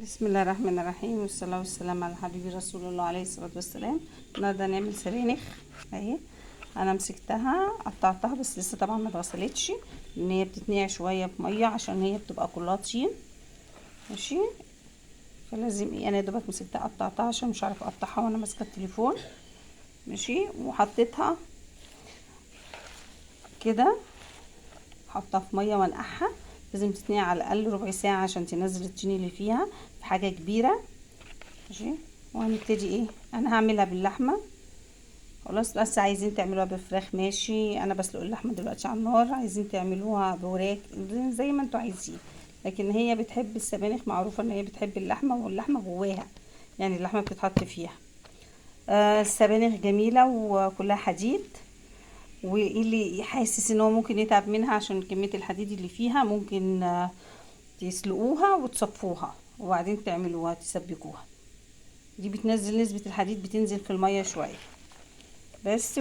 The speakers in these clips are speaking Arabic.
بسم الله الرحمن الرحيم، والصلاة والسلام على حبيبي رسول الله عليه الصلاة والسلام. النهارده هنعمل سبانخ اهي. انا مسكتها قطعتها بس لسه طبعا ما اتغسلتش، لان هي بتتنقع شويه في ميه عشان هي بتبقى كلها طين. ماشي، فلازم انا يا دوبك مسكتها قطعتها عشان مش عارفه اقطعها وانا ماسكه التليفون. ماشي، وحطيتها كده، حطها في ميه وانقعها. لازم تتنقع على الاقل ربع ساعه عشان تنزل الطين اللي فيها في حاجه كبيره. ماشي، وهنبتدي ايه. انا هعملها باللحمه خلاص، بس عايزين تعملوها بفراخ ماشي. انا بسلق اللحمه دلوقتي على النار، عايزين تعملوها بوراك زي ما انتوا عايزين. لكن هي بتحب السبانخ، معروفه ان هي بتحب اللحمه، واللحمه جواها يعني اللحمه بتتحط فيها. السبانخ جميله وكلها حديد، واللي حاسس ان هو ممكن يتعب منها عشان كميه الحديد اللي فيها، ممكن تسلقوها وتصفوها وبعدين تعملوها تسبكوها. دي بتنزل نسبه الحديد، بتنزل في الميه شويه بس.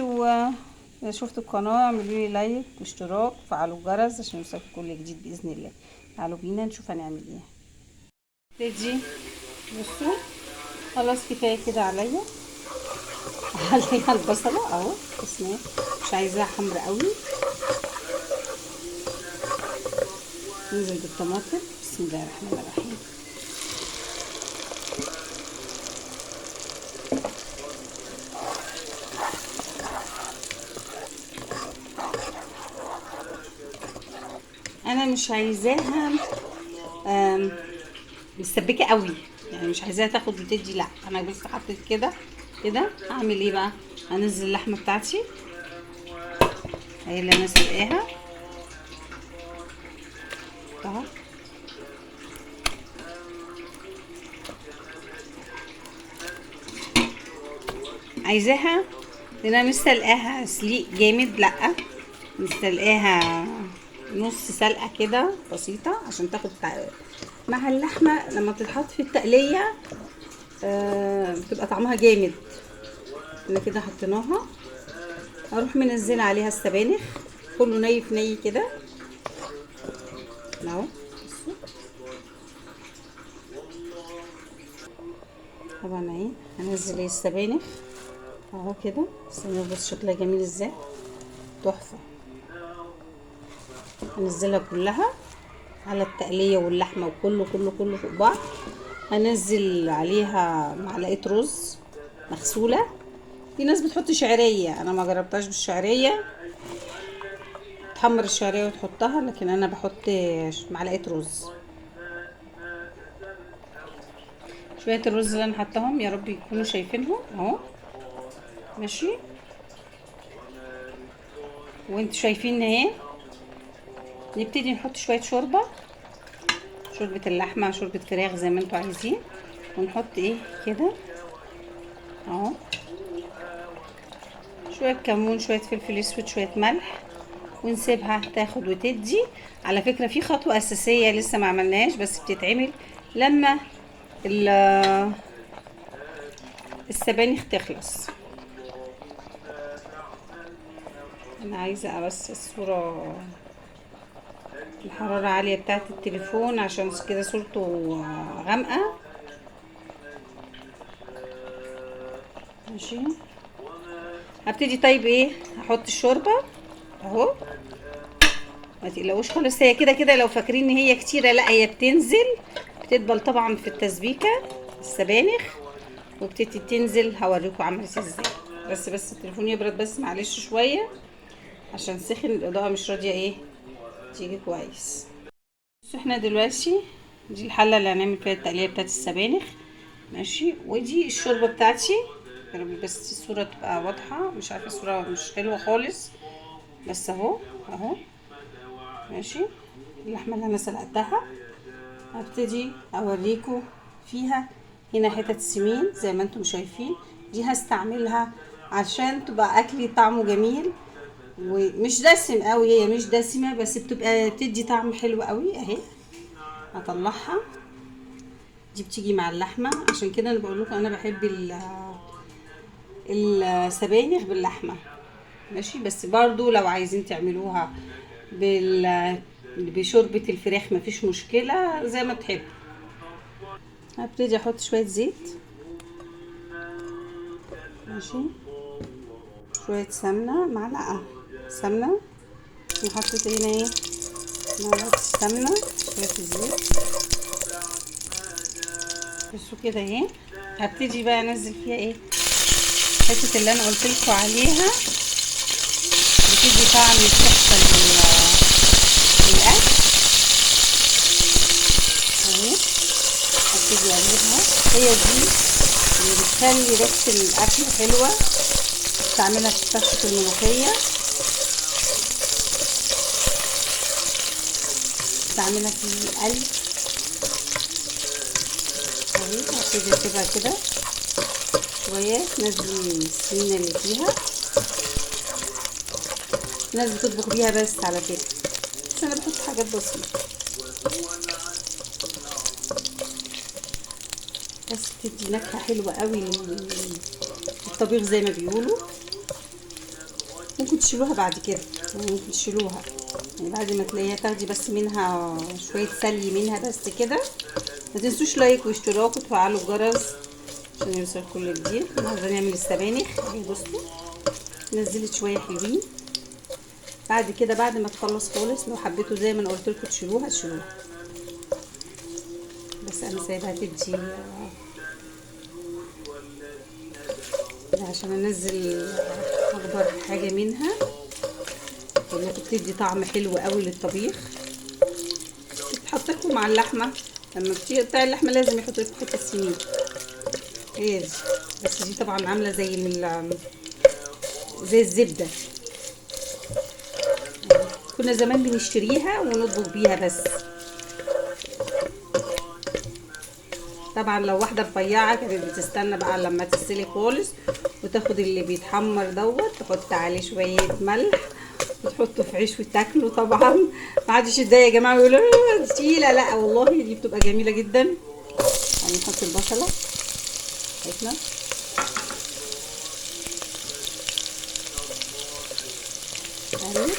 إذا شفتوا القناة اعملوا لي لايك واشتراك وفعلوا الجرس عشان يوصلكم كل جديد بإذن الله. تعالوا بينا نشوف هنعمل ايه. تيجي بصوا، خلاص كفاية كده عليا. عليها البصلة اهو، بس مش عايزاها حمرا قوي. ننزل بالطماطم، بسم الله الرحمن الرحيم. انا مش عايزاها مسبكه قوي، يعني مش عايزاها تاخد وتدي، لا. انا بس حطيت كده كده. اعمل ايه بقى؟ هنزل اللحمه بتاعتي اهي اللي انا سلقاها اهو. عايزاها لان انا مش سلقاها سليق جامد، لا، مستلقاها نص سلقه كده بسيطه عشان تاخد مع اللحمه لما بتتحط في التقليه. بتبقى طعمها جامد. احنا كده حطيناها، هروح منزله عليها السبانخ كله ني في ني كده اهو. بصوا طبعا اهي، هنزل السبانخ اهو كده. السبانخ بص شكلها جميل ازاي، تحفه. هنزلها كلها على التقليه واللحمه وكله كله كله فوق بعض. هنزل عليها معلقه رز مغسوله. في ناس بتحط شعريه، انا ما جربتهاش بالشعريه، تحمر الشعريه وتحطها، لكن انا بحط معلقه رز. شويه الرز اللي انا حطاهم يا رب يكونوا شايفينهم اهو. ماشي، وانتوا شايفين اهي. نبتدي نحط شويه شوربه، شوربه اللحمه شوربه فراخ زي ما انتوا عايزين. ونحط ايه كده اهو، شويه كمون شويه فلفل اسود شويه ملح، ونسيبها تاخد وتدي. على فكره في خطوه اساسيه لسه ما عملناهاش بس بتتعمل لما السبانخ تخلص. انا عايزه بس الصوره، الحراره عاليه بتاعه التليفون عشان كده صورته غامقه. ماشي، هبتدي. طيب ايه، هحط الشوربه اهو. ما تقلقوش خالص، هي كده كده لو فاكرين ان هي كتيره، لا هي بتنزل، بتدبل طبعا في التسبيكه السبانخ، وبتبتدي تنزل. هوريكم عملت ازاي، بس التليفون يبرد بس معلش شويه عشان سخن، الاضاءه مش راضيه ايه تيجي كويس. بس احنا دلوقتي دي الحله اللي هنعمل فيها التقليه بتاعت السبانخ. ماشي، ودي الشوربه بتاعتي. يا رب بس الصوره تبقى واضحه، مش عارفه الصوره مش حلوه خالص، بس اهو اهو. ماشي، اللحمه اللي انا سلقتها هبتدي اوريكم فيها. هنا حتت سمين زي ما انتم شايفين، دي هستعملها عشان تبقى اكلي طعمه جميل ومش دسم قوي. هي مش دسمه بس بتبقى بتدي طعم حلو قوي اهي. هطلعها، دي بتيجي مع اللحمه، عشان كده انا بقول لكم انا بحب السبانخ باللحمه. ماشي، بس برضو لو عايزين تعملوها بشوربه الفراخ مفيش مشكله زي ما تحبوا. هبتدي احط شويه زيت، ماشي، شويه سمنه، معلقه سمنه، وحطيت هنا ايه معلقه السمنه، شويه الزيت، بصوا كده اهي. هبتدي بقى انزل فيها ايه الحته اللي انا قلت لكم عليها، بتدي طعم تحفه للاكل اهي. هبتدي اقلبها، هي دي اللي بتخلي ريحه الاكل حلوه. بعملها في طشه الملوخيه، بعملها في القلي اهي. هبتدي اسيبها كده شويه تنزل السمنه اللي فيها. الناس بتطبخ بيها بس على فكره، بس انا بحط حاجات بسيطه بس بتدي نكهه حلوه قوي للطبيخ زي ما بيقولوا. ممكن تشيلوها بعد كده، يعني ممكن تشيلوها يعني بعد ما تلاقيها، تاخدي بس منها شويه سلي منها بس كده. ما تنسوش لايك واشتراك وتفعلوا الجرس عشان يوصل كل جديد. النهارده نعمل السبانخ اهي. بصوا نزلت شويه حلوين. بعد كده بعد ما تخلص خالص، لو حبيتوا زي ما انا قلت لكم تشيلوها تشيلوها، بس انا سايبها تدي عشان انزل اكبر حاجه منها، لانها بتدي طعم حلو قوي للطبيخ. بتحط لكم مع اللحمه، لما بتقطعي اللحمه لازم يحط لكم حته سمين، هي دي. بس دي طبعا عامله زي الزبده. كنا زمان بنشتريها ونطبخ بيها بس. طبعا لو واحده رفيعه كانت بتستنى بقى لما تتسلق خالص، وتاخد اللي بيتحمر دوت تحط عليه شويه ملح وتحطه في عيش وتاكله. طبعا ما حدش يتضايق يا جماعه ويقولوا تقيله، لا والله دي بتبقى جميله جدا. يعني نحط البصله بتاعتنا اهي،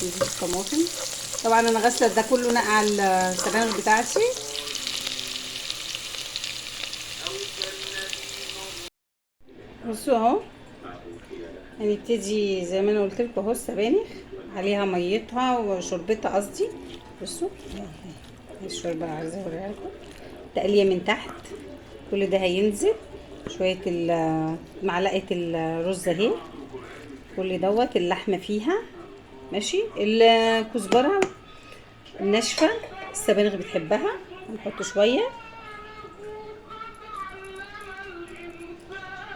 نجيب الطماطم. طبعا انا غسله ده كله نقع السبانخ بتاعتي. بصوا اهو، هنبتدي زي ما انا قلت لكم اهو. السبانخ عليها ميتها وشربتها قصدي. بصوا الشوربه عايزه اوريها لكم، تقليه من تحت. كل ده هينزل شويه معلقه الرز اهي. كل دوت اللحمه فيها ماشي. الكزبره الناشفه السبانخ بتحبها، هنحط شويه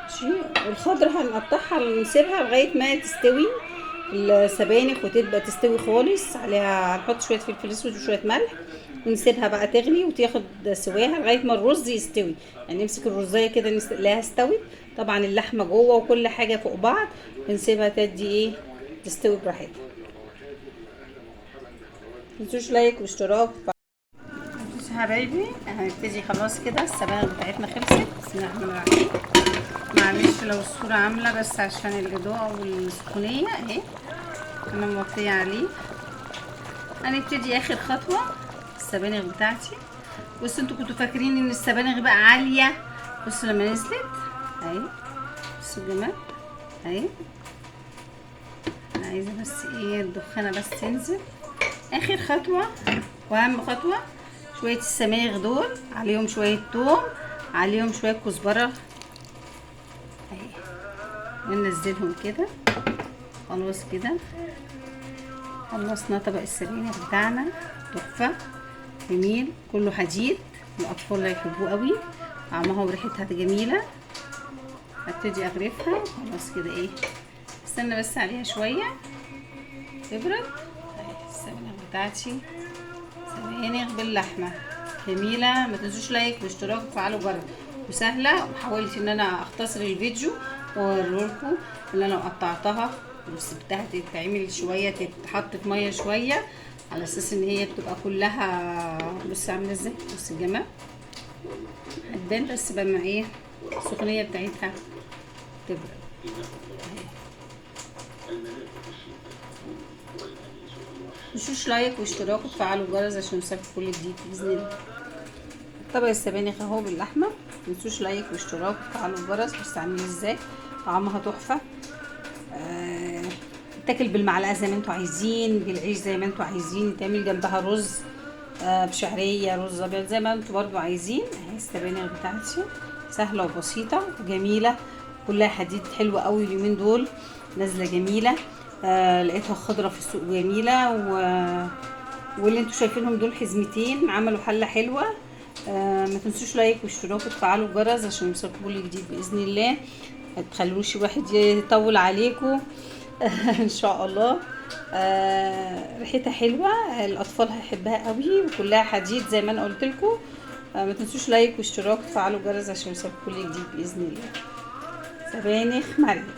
ماشي. والخضره هنقطعها ونسيبها لغايه ما تستوي السبانخ وتبقى تستوي خالص. عليها هنحط شويه فلفل اسود وشويه ملح، ونسيبها بقى تغلي وتاخد سواها لغايه ما الرز يستوي. يعني نمسك الرزايه كده نلاقيها استوت، طبعا اللحمه جوه وكل حاجه فوق بعض، ونسيبها تدي ايه تستوي براحتها. متنسوش لايك واشتراك. بصوا يا حبايبي هنبتدي خلاص كده. السبانخ بتاعتنا خلصت، بس نعمل عليه معلش لو الصوره عامله بس عشان الاضاءه والسخونيه اهي، انا موطيه عليه. هنبتدي اخر خطوه السبانخ بتاعتي. بصوا انتوا كنتوا فاكرين ان السبانخ بقى عاليه، بصوا لما نزلت اهي، بصوا الجمال اهي. انا عايزه بس ايه الدخانه بس تنزل. اخر خطوه واهم خطوه، شويه السبانخ دول عليهم شويه توم، عليهم شويه كزبره اهي، وننزلهم كده. خلاص كده خلصنا طبق السبانخ بتاعنا، تحفه جميل كله حديد، الاطفال هيحبوه قوي، طعمها وريحتها جميله. هبتدي اغرفها خلاص كده ايه، استنى بس عليها شويه تبرد اهي. السبانخ بتاعتي سبانخ باللحمه جميله. ما تنسوش لايك واشتراك وفعلوا جرس، وسهله. وحاولت ان انا اختصر الفيديو واوريلكم ان انا قطعتها وسبتها تتعمل شويه، تتحط في ميه شويه على اساس ان هي بتبقى كلها. بص عامله ازاي، بص الجمال هتبان بس بما ايه السخونيه بتاعتها تبرد. تنسوش لايك واشتراك وتفعلوا الجرس عشان يوصلكوا كل جديد باذن الله. طبق السبانخ اهو باللحمه، متنسوش لايك واشتراك وتفعلوا الجرس. بس عاملين ازاي، طعمها تحفه. تاكل بالمعلقه زي ما انتوا عايزين، بالعيش زي ما انتوا عايزين، تعمل جنبها رز بشعريه، رز ابيض، زي ما انتوا برضو عايزين. اهي السبانخ بتاعتي سهله وبسيطه وجميله، كلها حديد، حلوه قوي اليومين دول، نازله جميله. لقيتها خضره في السوق جميله. واللي انتوا شايفينهم دول حزمتين عملوا حله حلوه. ما تنسوش لايك واشتراك وتفعلوا الجرس عشان يوصلكوا كل جديد باذن الله. ما تخلوش واحد يطول عليكم ان شاء الله. ريحتها حلوه، الاطفال هيحبها قوي، وكلها حديد زي ما انا قلت لكم. ما تنسوش لايك واشتراك وتفعلوا الجرس عشان يوصلكوا كل جديد باذن الله. سبانخ مريم.